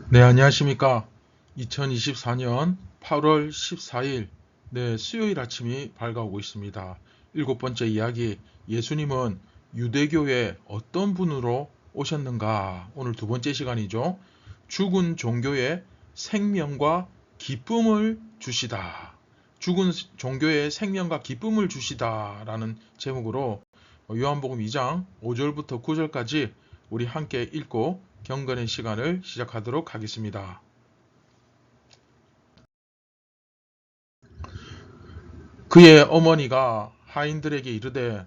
네, 안녕하십니까. 2024년 8월 14일, 수요일 아침이 밝아오고 있습니다. 일곱 번째 이야기, 예수님은 유대교에 어떤 분으로 오셨는가? 오늘 두 번째 시간이죠. 죽은 종교에 생명과 기쁨을 주시다. 죽은 종교에 생명과 기쁨을 주시다. 라는 제목으로 요한복음 2장 5절부터 9절까지 우리 함께 읽고 경건의 시간을 시작하도록 하겠습니다. 그의 어머니가 하인들에게 이르되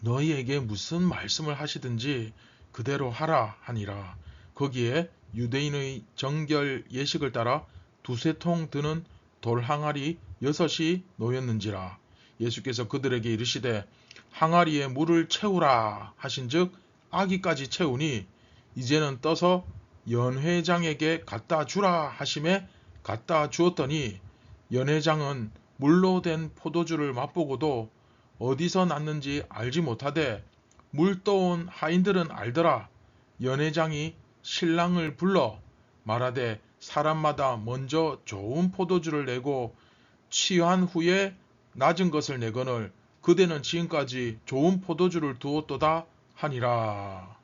너희에게 무슨 말씀을 하시든지 그대로 하라 하니라. 거기에 유대인의 정결 예식을 따라 두세 통 드는 돌 항아리 6이 놓였는지라. 예수께서 그들에게 이르시되 항아리에 물을 채우라 하신즉 아기까지 채우니 이제는 떠서 연회장에게 갖다 주라 하심에 갖다 주었더니 연회장은 물로 된 포도주를 맛보고도 어디서 났는지 알지 못하되 물 떠온 하인들은 알더라. 연회장이 신랑을 불러 말하되 사람마다 먼저 좋은 포도주를 내고 취한 후에 낮은 것을 내거늘 그대는 지금까지 좋은 포도주를 두었도다 하니라.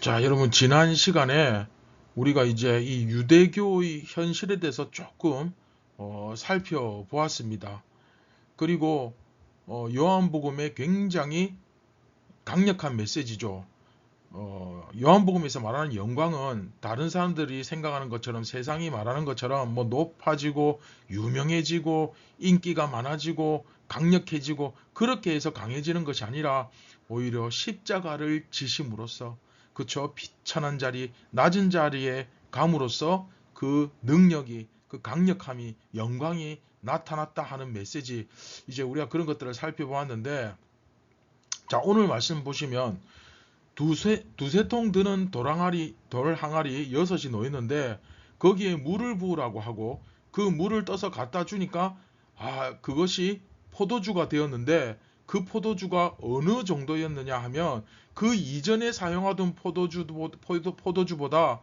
자, 여러분 지난 시간에 우리가 이제 이 유대교의 현실에 대해서 조금 살펴보았습니다. 그리고 요한복음의 굉장히 강력한 메시지죠. 요한복음에서 말하는 영광은 다른 사람들이 생각하는 것처럼 세상이 말하는 것처럼 뭐 높아지고 유명해지고 인기가 많아지고 강력해지고 그렇게 해서 강해지는 것이 아니라 오히려 십자가를 지심으로써 그쵸 비천한 자리 낮은 자리에 감으로써 그 능력이 그 강력함이 영광이 나타났다 하는 메시지 이제 우리가 그런 것들을 살펴보았는데 자 오늘 말씀 보시면 두세 통 드는 돌 항아리 6이 놓였는데 거기에 물을 부으라고 하고 그 물을 떠서 갖다 주니까 그것이 포도주가 되었는데 그 포도주가 어느 정도였느냐 하면 그 이전에 사용하던 포도주보다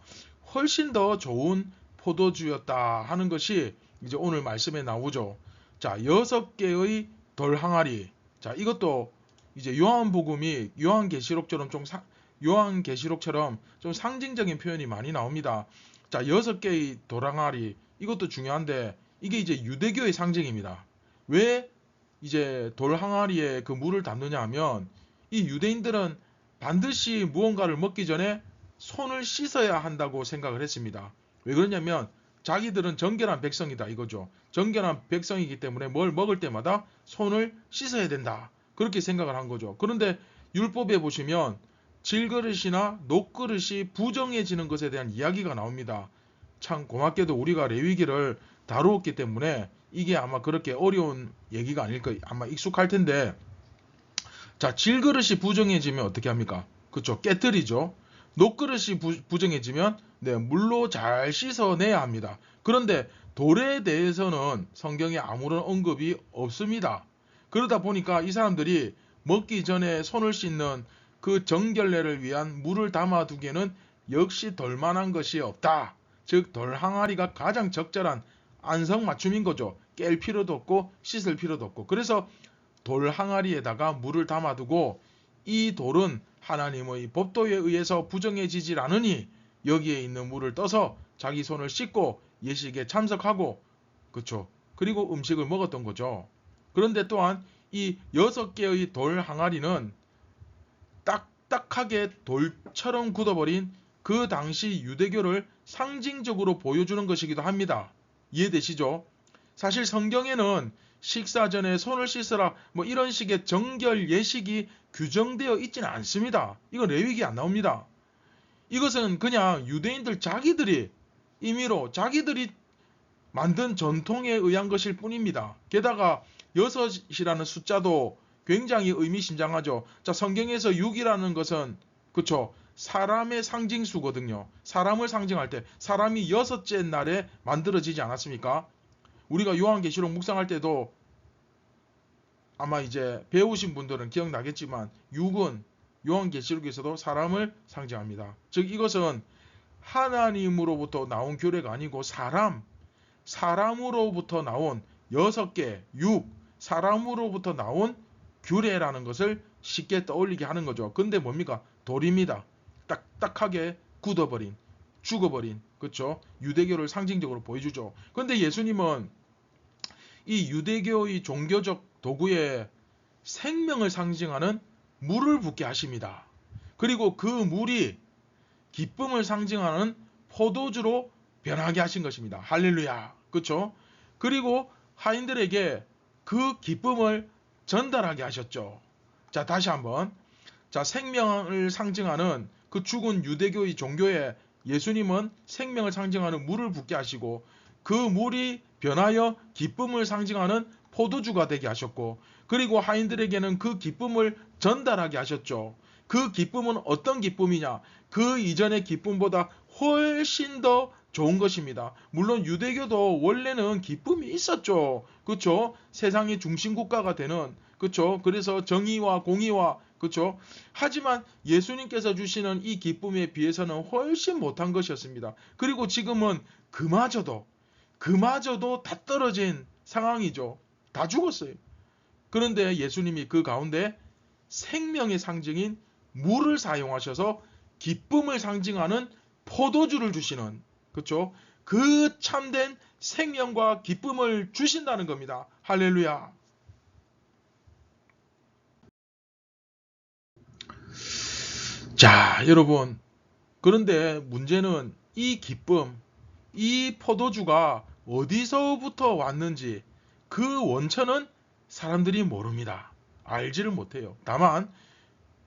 훨씬 더 좋은 포도주였다 하는 것이 이제 오늘 말씀에 나오죠. 자, 6개의 돌 항아리. 자, 이것도 이제 요한계시록처럼 좀 상징적인 표현이 많이 나옵니다. 자, 6개의 돌 항아리. 이것도 중요한데 이게 이제 유대교의 상징입니다. 왜 이제 돌 항아리에 그 물을 담느냐 하면 이 유대인들은 반드시 무언가를 먹기 전에 손을 씻어야 한다고 생각을 했습니다. 왜 그러냐면 자기들은 정결한 백성이다 이거죠. 정결한 백성이기 때문에 뭘 먹을 때마다 손을 씻어야 된다. 그렇게 생각을 한 거죠. 그런데 율법에 보시면 질그릇이나 녹그릇이 부정해지는 것에 대한 이야기가 나옵니다. 참 고맙게도 우리가 레위기를 다루었기 때문에 이게 아마 그렇게 어려운 얘기가 아닐 거예요. 아마 익숙할 텐데 자 질그릇이 부정해지면 어떻게 합니까? 그렇죠. 깨뜨리죠. 녹그릇이 부정해지면 물로 잘 씻어내야 합니다. 그런데 돌에 대해서는 성경에 아무런 언급이 없습니다. 그러다 보니까 이 사람들이 먹기 전에 손을 씻는 그 정결례를 위한 물을 담아두기에는 역시 덜만한 것이 없다. 즉 돌 항아리가 가장 적절한 안성맞춤인 거죠. 깰 필요도 없고 씻을 필요도 없고. 그래서 돌 항아리에다가 물을 담아두고 이 돌은 하나님의 법도에 의해서 부정해지질 않으니 여기에 있는 물을 떠서 자기 손을 씻고 예식에 참석하고 그렇죠. 그리고 음식을 먹었던 거죠. 그런데 또한 이 6개의 돌 항아리는 딱딱하게 돌처럼 굳어버린 그 당시 유대교를 상징적으로 보여주는 것이기도 합니다. 이해되시죠? 사실 성경에는 식사 전에 손을 씻으라 뭐 이런 식의 정결 예식이 규정되어 있지는 않습니다. 이건 레위기 안 나옵니다. 이것은 그냥 유대인들 자기들이 임의로 자기들이 만든 전통에 의한 것일 뿐입니다. 게다가 6이라는 숫자도 굉장히 의미심장하죠. 자, 성경에서 6이라는 것은 그쵸 사람의 상징수거든요. 사람을 상징할 때 사람이 6째 날에 만들어지지 않았습니까? 우리가 요한계시록 묵상할 때도 아마 이제 배우신 분들은 기억나겠지만 6은 요한계시록에서도 사람을 상징합니다. 즉 이것은 하나님으로부터 나온 규례가 아니고 사람으로부터 나온 6개, 사람으로부터 나온 규례라는 것을 쉽게 떠올리게 하는 거죠. 근데 뭡니까? 돌입니다. 딱딱하게 굳어버린, 죽어버린, 그렇죠? 유대교를 상징적으로 보여주죠. 근데 예수님은 이 유대교의 종교적 도구에 생명을 상징하는 물을 붓게 하십니다. 그리고 그 물이 기쁨을 상징하는 포도주로 변하게 하신 것입니다. 할렐루야. 그렇죠? 그리고 하인들에게 그 기쁨을 전달하게 하셨죠. 자, 다시 한번. 자, 생명을 상징하는 그 죽은 유대교의 종교에 예수님은 생명을 상징하는 물을 붓게 하시고 그 물이 변하여 기쁨을 상징하는 포도주가 되게 하셨고 그리고 하인들에게는 그 기쁨을 전달하게 하셨죠. 그 기쁨은 어떤 기쁨이냐? 그 이전의 기쁨보다 훨씬 더 좋은 것입니다. 물론 유대교도 원래는 기쁨이 있었죠. 그렇죠? 세상의 중심 국가가 되는 그렇죠? 그래서 정의와 공의와 그렇죠? 하지만 예수님께서 주시는 이 기쁨에 비해서는 훨씬 못한 것이었습니다. 그리고 지금은 그마저도 다 떨어진 상황이죠. 다 죽었어요. 그런데 예수님이 그 가운데 생명의 상징인 물을 사용하셔서 기쁨을 상징하는 포도주를 주시는 그렇죠? 그 참된 생명과 기쁨을 주신다는 겁니다. 할렐루야. 자, 여러분. 그런데 문제는 이 기쁨, 이 포도주가 어디서부터 왔는지 그 원천은 사람들이 모릅니다. 알지를 못해요. 다만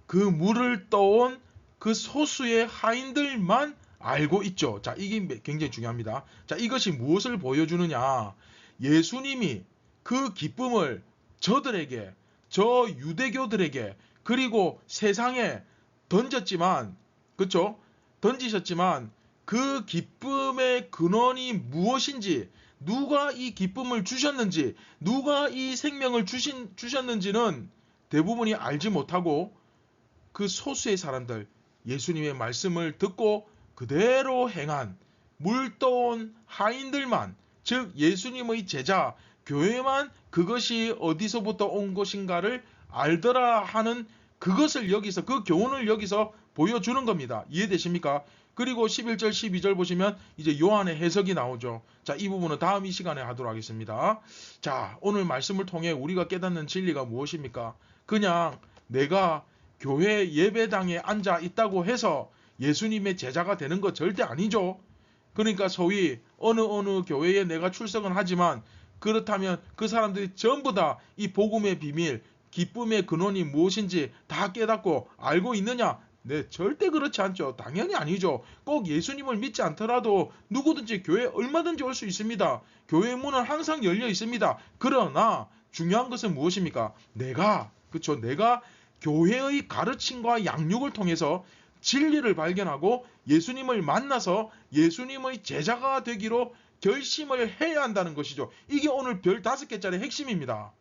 그 물을 떠온 그 소수의 하인들만 알고 있죠. 자, 이게 굉장히 중요합니다. 자, 이것이 무엇을 보여주느냐? 예수님이 그 기쁨을 저들에게, 저 유대교들에게, 그리고 세상에 던졌지만, 그렇죠? 던지셨지만 그 기쁨의 근원이 무엇인지, 누가 이 기쁨을 주셨는지, 누가 이 생명을 주셨는지는 대부분이 알지 못하고 그 소수의 사람들, 예수님의 말씀을 듣고 그대로 행한 물떠온 하인들만, 즉 예수님의 제자, 교회만 그것이 어디서부터 온 것인가를 알더라 하는 그것을 여기서, 그 교훈을 여기서 보여주는 겁니다. 이해되십니까? 그리고 11절 12절 보시면 이제 요한의 해석이 나오죠. 자, 이 부분은 다음 이 시간에 하도록 하겠습니다. 자, 오늘 말씀을 통해 우리가 깨닫는 진리가 무엇입니까? 그냥 내가 교회 예배당에 앉아 있다고 해서 예수님의 제자가 되는 거 절대 아니죠. 그러니까 소위 어느 교회에 내가 출석은 하지만 그렇다면 그 사람들이 전부 다 이 복음의 비밀, 기쁨의 근원이 무엇인지 다 깨닫고 알고 있느냐? 네, 절대 그렇지 않죠. 당연히 아니죠. 꼭 예수님을 믿지 않더라도 누구든지 교회에 얼마든지 올 수 있습니다. 교회의 문은 항상 열려 있습니다. 그러나 중요한 것은 무엇입니까? 내가 교회의 가르침과 양육을 통해서 진리를 발견하고 예수님을 만나서 예수님의 제자가 되기로 결심을 해야 한다는 것이죠. 이게 오늘 별 5개짜리 핵심입니다.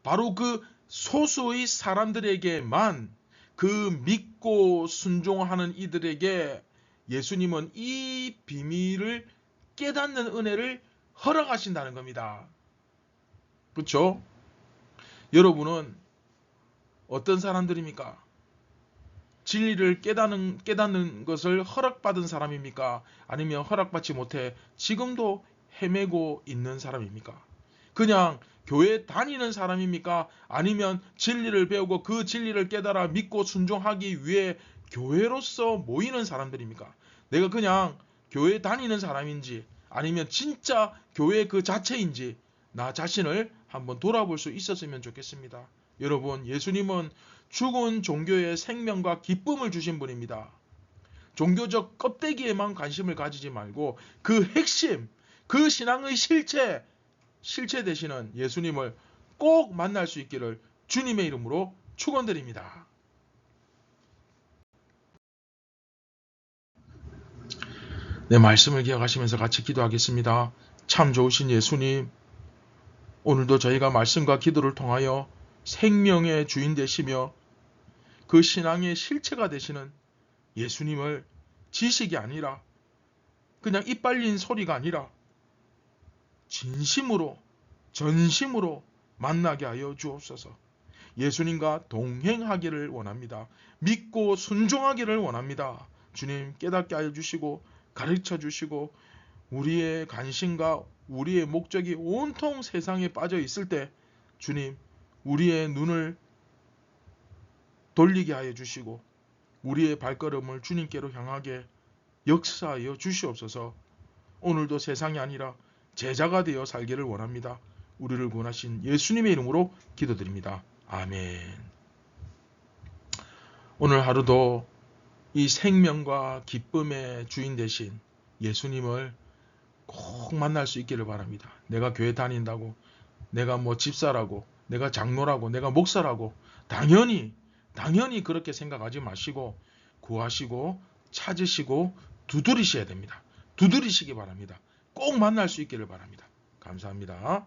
바로 그 소수의 사람들에게만, 그 믿고 순종하는 이들에게 예수님은 이 비밀을 깨닫는 은혜를 허락하신다는 겁니다. 그렇죠? 여러분은 어떤 사람들입니까? 진리를 깨닫는 것을 허락받은 사람입니까? 아니면 허락받지 못해 지금도 헤매고 있는 사람입니까? 그냥 교회 다니는 사람입니까? 아니면 진리를 배우고 그 진리를 깨달아 믿고 순종하기 위해 교회로서 모이는 사람들입니까? 내가 그냥 교회 다니는 사람인지 아니면 진짜 교회 그 자체인지 나 자신을 한번 돌아볼 수 있었으면 좋겠습니다. 여러분, 예수님은 죽은 종교에 생명과 기쁨을 주신 분입니다. 종교적 껍데기에만 관심을 가지지 말고 그 핵심, 그 신앙의 실체 되시는 예수님을 꼭 만날 수 있기를 주님의 이름으로 축원드립니다. 네, 말씀을 기억하시면서 같이 기도하겠습니다. 참 좋으신 예수님, 오늘도 저희가 말씀과 기도를 통하여 생명의 주인 되시며 그 신앙의 실체가 되시는 예수님을 지식이 아니라 그냥 이빨린 소리가 아니라 진심으로 전심으로 만나게 하여 주옵소서. 예수님과 동행하기를 원합니다. 믿고 순종하기를 원합니다. 주님 깨닫게 하여 주시고 가르쳐 주시고 우리의 관심과 우리의 목적이 온통 세상에 빠져 있을 때 주님 우리의 눈을 돌리게 하여 주시고 우리의 발걸음을 주님께로 향하게 역사하여 주시옵소서. 오늘도 세상이 아니라 제자가 되어 살기를 원합니다. 우리를 구원하신 예수님의 이름으로 기도드립니다. 아멘. 오늘 하루도 이 생명과 기쁨의 주인 되신 예수님을 꼭 만날 수 있기를 바랍니다. 내가 교회 다닌다고, 내가 뭐 집사라고, 내가 장로라고, 내가 목사라고 당연히 그렇게 생각하지 마시고 구하시고 찾으시고 두드리셔야 됩니다. 두드리시기 바랍니다. 꼭 만날 수 있기를 바랍니다. 감사합니다.